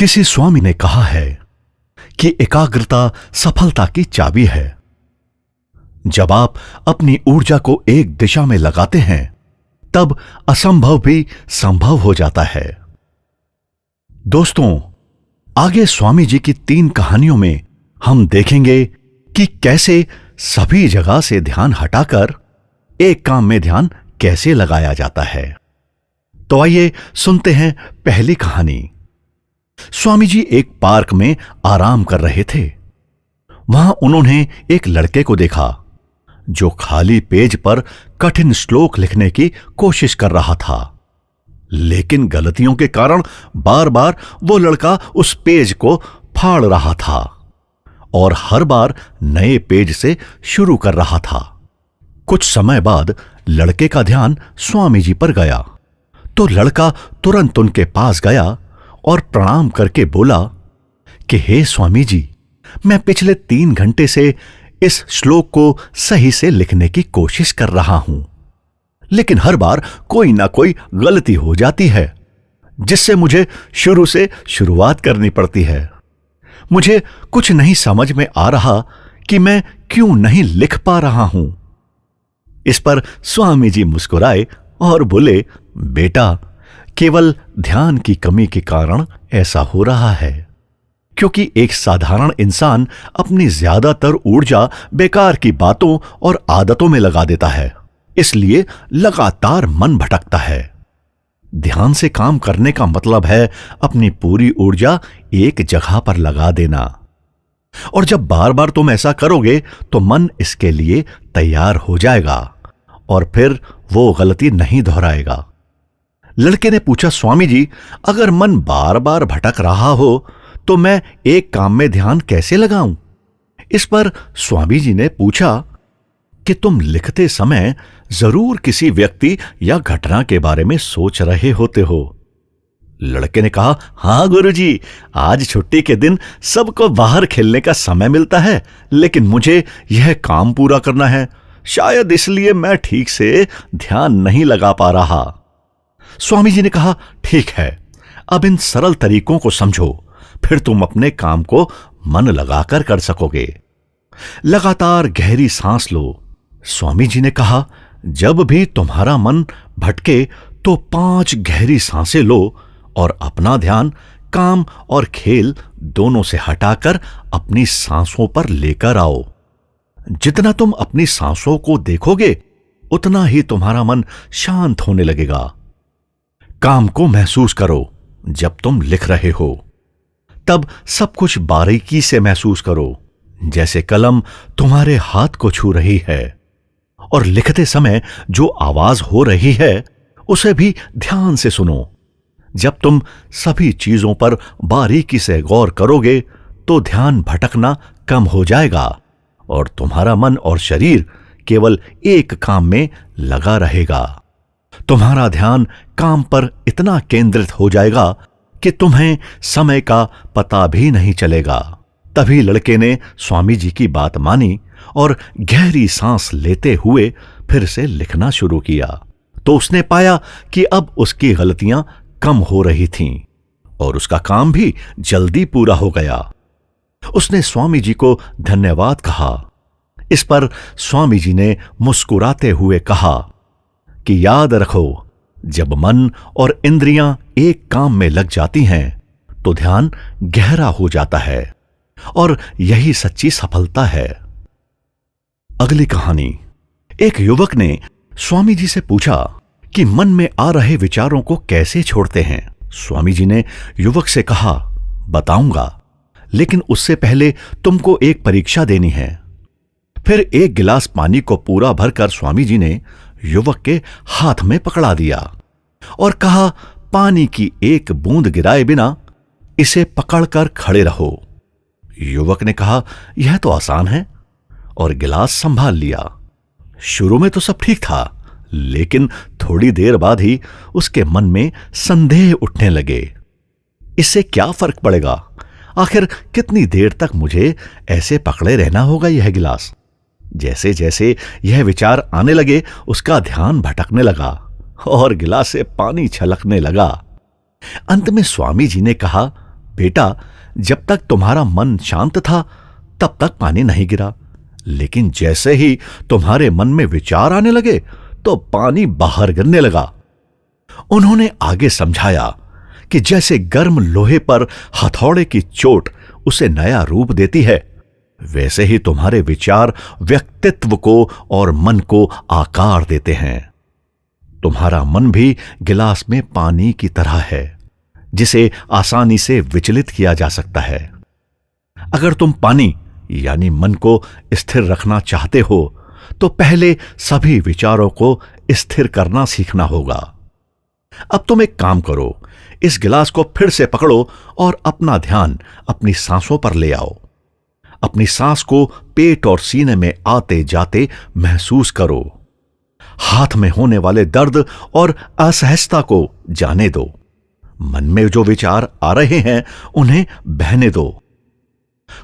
किसी स्वामी ने कहा है कि एकाग्रता सफलता की चाबी है। जब आप अपनी ऊर्जा को एक दिशा में लगाते हैं तब असंभव भी संभव हो जाता है। दोस्तों, आगे स्वामी जी की 3 कहानियों में हम देखेंगे कि कैसे सभी जगह से ध्यान हटाकर एक काम में ध्यान कैसे लगाया जाता है। तो आइए सुनते हैं पहली कहानी। स्वामी जी एक पार्क में आराम कर रहे थे। वहां उन्होंने एक लड़के को देखा जो खाली पेज पर कठिन श्लोक लिखने की कोशिश कर रहा था, लेकिन गलतियों के कारण बार बार वो लड़का उस पेज को फाड़ रहा था और हर बार नए पेज से शुरू कर रहा था। कुछ समय बाद लड़के का ध्यान स्वामी जी पर गया तो लड़का तुरंत उनके पास गया और प्रणाम करके बोला कि हे स्वामी जी, मैं पिछले 3 घंटे से इस श्लोक को सही से लिखने की कोशिश कर रहा हूं, लेकिन हर बार कोई ना कोई गलती हो जाती है जिससे मुझे शुरू से शुरुआत करनी पड़ती है। मुझे कुछ नहीं समझ में आ रहा कि मैं क्यों नहीं लिख पा रहा हूं। इस पर स्वामी जी मुस्कुराए और बोले, बेटा, केवल ध्यान की कमी के कारण ऐसा हो रहा है, क्योंकि एक साधारण इंसान अपनी ज्यादातर ऊर्जा बेकार की बातों और आदतों में लगा देता है, इसलिए लगातार मन भटकता है। ध्यान से काम करने का मतलब है अपनी पूरी ऊर्जा एक जगह पर लगा देना, और जब बार बार तुम ऐसा करोगे तो मन इसके लिए तैयार हो जाएगा और फिर वो गलती नहीं दोहराएगा। लड़के ने पूछा, स्वामी जी, अगर मन बार बार भटक रहा हो तो मैं एक काम में ध्यान कैसे लगाऊं? इस पर स्वामी जी ने पूछा कि तुम लिखते समय जरूर किसी व्यक्ति या घटना के बारे में सोच रहे होते हो। लड़के ने कहा, हां गुरुजी, आज छुट्टी के दिन सबको बाहर खेलने का समय मिलता है, लेकिन मुझे यह काम पूरा करना है, शायद इसलिए मैं ठीक से ध्यान नहीं लगा पा रहा। स्वामी जी ने कहा, ठीक है, अब इन सरल तरीकों को समझो, फिर तुम अपने काम को मन लगाकर कर सकोगे। लगातार गहरी सांस लो। स्वामी जी ने कहा, जब भी तुम्हारा मन भटके तो 5 गहरी सांसें लो और अपना ध्यान काम और खेल दोनों से हटाकर अपनी सांसों पर लेकर आओ। जितना तुम अपनी सांसों को देखोगे उतना ही तुम्हारा मन शांत होने लगेगा। काम को महसूस करो। जब तुम लिख रहे हो तब सब कुछ बारीकी से महसूस करो, जैसे कलम तुम्हारे हाथ को छू रही है, और लिखते समय जो आवाज हो रही है उसे भी ध्यान से सुनो। जब तुम सभी चीजों पर बारीकी से गौर करोगे तो ध्यान भटकना कम हो जाएगा और तुम्हारा मन और शरीर केवल एक काम में लगा रहेगा। तुम्हारा ध्यान काम पर इतना केंद्रित हो जाएगा कि तुम्हें समय का पता भी नहीं चलेगा। तभी लड़के ने स्वामी जी की बात मानी और गहरी सांस लेते हुए फिर से लिखना शुरू किया, तो उसने पाया कि अब उसकी गलतियां कम हो रही थीं और उसका काम भी जल्दी पूरा हो गया। उसने स्वामी जी को धन्यवाद कहा। इस पर स्वामी जी ने मुस्कुराते हुए कहा कि याद रखो, जब मन और इंद्रियां एक काम में लग जाती हैं तो ध्यान गहरा हो जाता है और यही सच्ची सफलता है। अगली कहानी। एक युवक ने स्वामी जी से पूछा कि मन में आ रहे विचारों को कैसे छोड़ते हैं। स्वामी जी ने युवक से कहा, बताऊंगा, लेकिन उससे पहले तुमको एक परीक्षा देनी है। फिर एक गिलास पानी को पूरा भरकर स्वामी जी ने युवक के हाथ में पकड़ा दिया और कहा, पानी की एक बूंद गिराए बिना इसे पकड़कर खड़े रहो। युवक ने कहा, यह तो आसान है, और गिलास संभाल लिया। शुरू में तो सब ठीक था, लेकिन थोड़ी देर बाद ही उसके मन में संदेह उठने लगे। इससे क्या फर्क पड़ेगा? आखिर कितनी देर तक मुझे ऐसे पकड़े रहना होगा यह गिलास? जैसे जैसे यह विचार आने लगे उसका ध्यान भटकने लगा और गिलास से पानी छलकने लगा। अंत में स्वामी जी ने कहा, बेटा, जब तक तुम्हारा मन शांत था तब तक पानी नहीं गिरा, लेकिन जैसे ही तुम्हारे मन में विचार आने लगे तो पानी बाहर गिरने लगा। उन्होंने आगे समझाया कि जैसे गर्म लोहे पर हथौड़े की चोट उसे नया रूप देती है, वैसे ही तुम्हारे विचार व्यक्तित्व को और मन को आकार देते हैं। तुम्हारा मन भी गिलास में पानी की तरह है, जिसे आसानी से विचलित किया जा सकता है। अगर तुम पानी यानी मन को स्थिर रखना चाहते हो तो पहले सभी विचारों को स्थिर करना सीखना होगा। अब तुम एक काम करो, इस गिलास को फिर से पकड़ो और अपना ध्यान अपनी सांसों पर ले आओ। अपनी सांस को पेट और सीने में आते जाते महसूस करो। हाथ में होने वाले दर्द और असहजता को जाने दो। मन में जो विचार आ रहे हैं उन्हें बहने दो।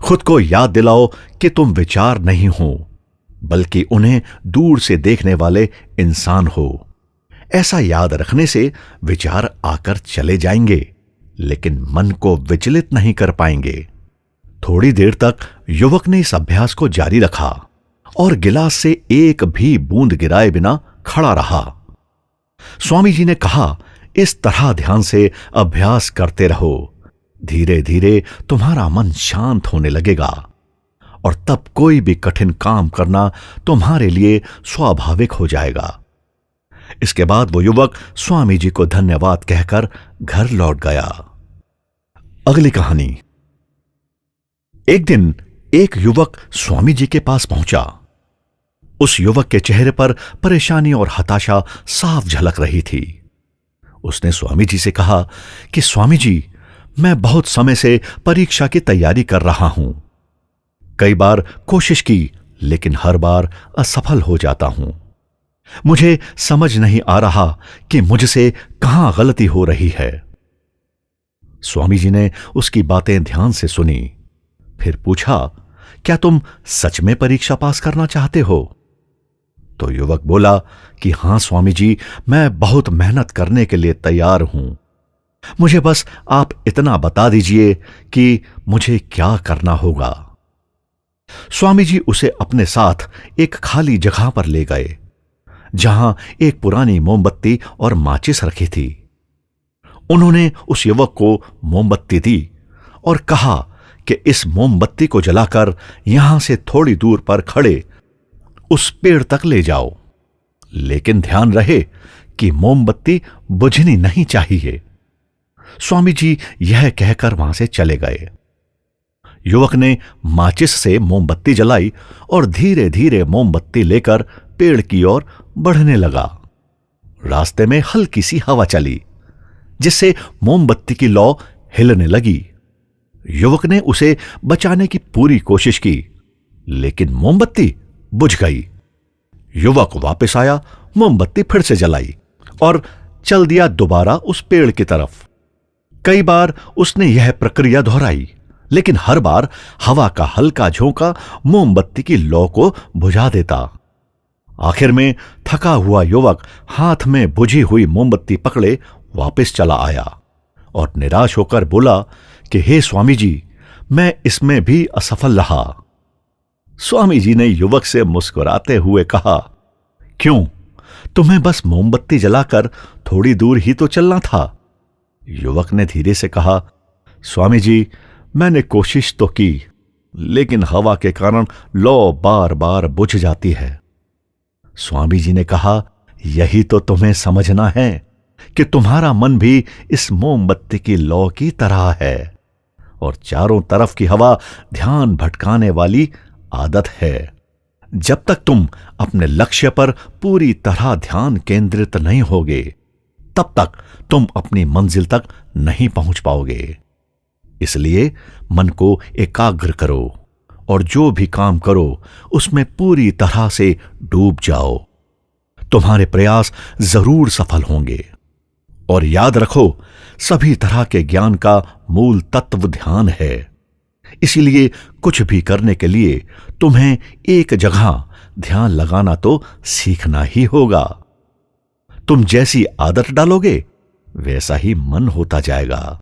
खुद को याद दिलाओ कि तुम विचार नहीं हो, बल्कि उन्हें दूर से देखने वाले इंसान हो। ऐसा याद रखने से विचार आकर चले जाएंगे, लेकिन मन को विचलित नहीं कर पाएंगे। थोड़ी देर तक युवक ने इस अभ्यास को जारी रखा और गिलास से एक भी बूंद गिराए बिना खड़ा रहा। स्वामी जी ने कहा, इस तरह ध्यान से अभ्यास करते रहो। धीरे धीरे तुम्हारा मन शांत होने लगेगा और तब कोई भी कठिन काम करना तुम्हारे लिए स्वाभाविक हो जाएगा। इसके बाद वो युवक स्वामी जी को धन्यवाद कहकर घर लौट गया। अगली कहानी। एक दिन एक युवक स्वामी जी के पास पहुंचा। उस युवक के चेहरे पर परेशानी और हताशा साफ झलक रही थी। उसने स्वामी जी से कहा कि स्वामी जी, मैं बहुत समय से परीक्षा की तैयारी कर रहा हूं। कई बार कोशिश की, लेकिन हर बार असफल हो जाता हूं। मुझे समझ नहीं आ रहा कि मुझसे कहां गलती हो रही है। स्वामी जी ने उसकी बातें ध्यान से सुनी। फिर पूछा, क्या तुम सच में परीक्षा पास करना चाहते हो? तो युवक बोला कि हां स्वामी जी, मैं बहुत मेहनत करने के लिए तैयार हूं। मुझे बस आप इतना बता दीजिए कि मुझे क्या करना होगा। स्वामी जी उसे अपने साथ एक खाली जगह पर ले गए, जहां एक पुरानी मोमबत्ती और माचिस रखी थी। उन्होंने उस युवक को मोमबत्ती दी और कहा कि इस मोमबत्ती को जलाकर यहां से थोड़ी दूर पर खड़े उस पेड़ तक ले जाओ, लेकिन ध्यान रहे कि मोमबत्ती बुझनी नहीं चाहिए। स्वामी जी यह कहकर वहां से चले गए। युवक ने माचिस से मोमबत्ती जलाई और धीरे धीरे मोमबत्ती लेकर पेड़ की ओर बढ़ने लगा। रास्ते में हल्की सी हवा चली, जिससे मोमबत्ती की लौ हिलने लगी। युवक ने उसे बचाने की पूरी कोशिश की, लेकिन मोमबत्ती बुझ गई। युवक वापस आया, मोमबत्ती फिर से जलाई और चल दिया दोबारा उस पेड़ की तरफ। कई बार उसने यह प्रक्रिया दोहराई, लेकिन हर बार हवा का हल्का झोंका मोमबत्ती की लौ को बुझा देता। आखिर में थका हुआ युवक हाथ में बुझी हुई मोमबत्ती पकड़े वापस चला आया और निराश होकर बोला कि हे स्वामी जी, मैं इसमें भी असफल रहा। स्वामी जी ने युवक से मुस्कुराते हुए कहा, क्यों? तुम्हें बस मोमबत्ती जलाकर थोड़ी दूर ही तो चलना था। युवक ने धीरे से कहा, स्वामी जी, मैंने कोशिश तो की, लेकिन हवा के कारण लौ बार बार बुझ जाती है। स्वामी जी ने कहा, यही तो तुम्हें समझना है कि तुम्हारा मन भी इस मोमबत्ती की लौ की तरह है और चारों तरफ की हवा ध्यान भटकाने वाली आदत है। जब तक तुम अपने लक्ष्य पर पूरी तरह ध्यान केंद्रित नहीं होगे, तब तक तुम अपनी मंजिल तक नहीं पहुंच पाओगे। इसलिए मन को एकाग्र करो और जो भी काम करो उसमें पूरी तरह से डूब जाओ। तुम्हारे प्रयास जरूर सफल होंगे। और याद रखो, सभी तरह के ज्ञान का मूल तत्व ध्यान है। इसीलिए कुछ भी करने के लिए तुम्हें एक जगह ध्यान लगाना तो सीखना ही होगा। तुम जैसी आदत डालोगे वैसा ही मन होता जाएगा।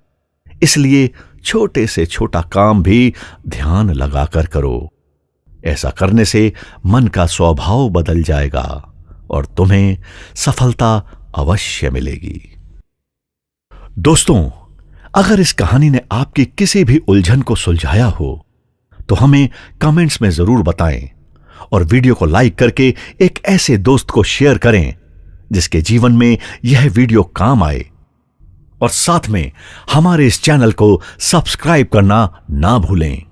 इसलिए छोटे से छोटा काम भी ध्यान लगाकर करो। ऐसा करने से मन का स्वभाव बदल जाएगा और तुम्हें सफलता अवश्य मिलेगी। दोस्तों, अगर इस कहानी ने आपकी किसी भी उलझन को सुलझाया हो तो हमें कमेंट्स में जरूर बताएं और वीडियो को लाइक करके एक ऐसे दोस्त को शेयर करें जिसके जीवन में यह वीडियो काम आए। और साथ में हमारे इस चैनल को सब्सक्राइब करना ना भूलें।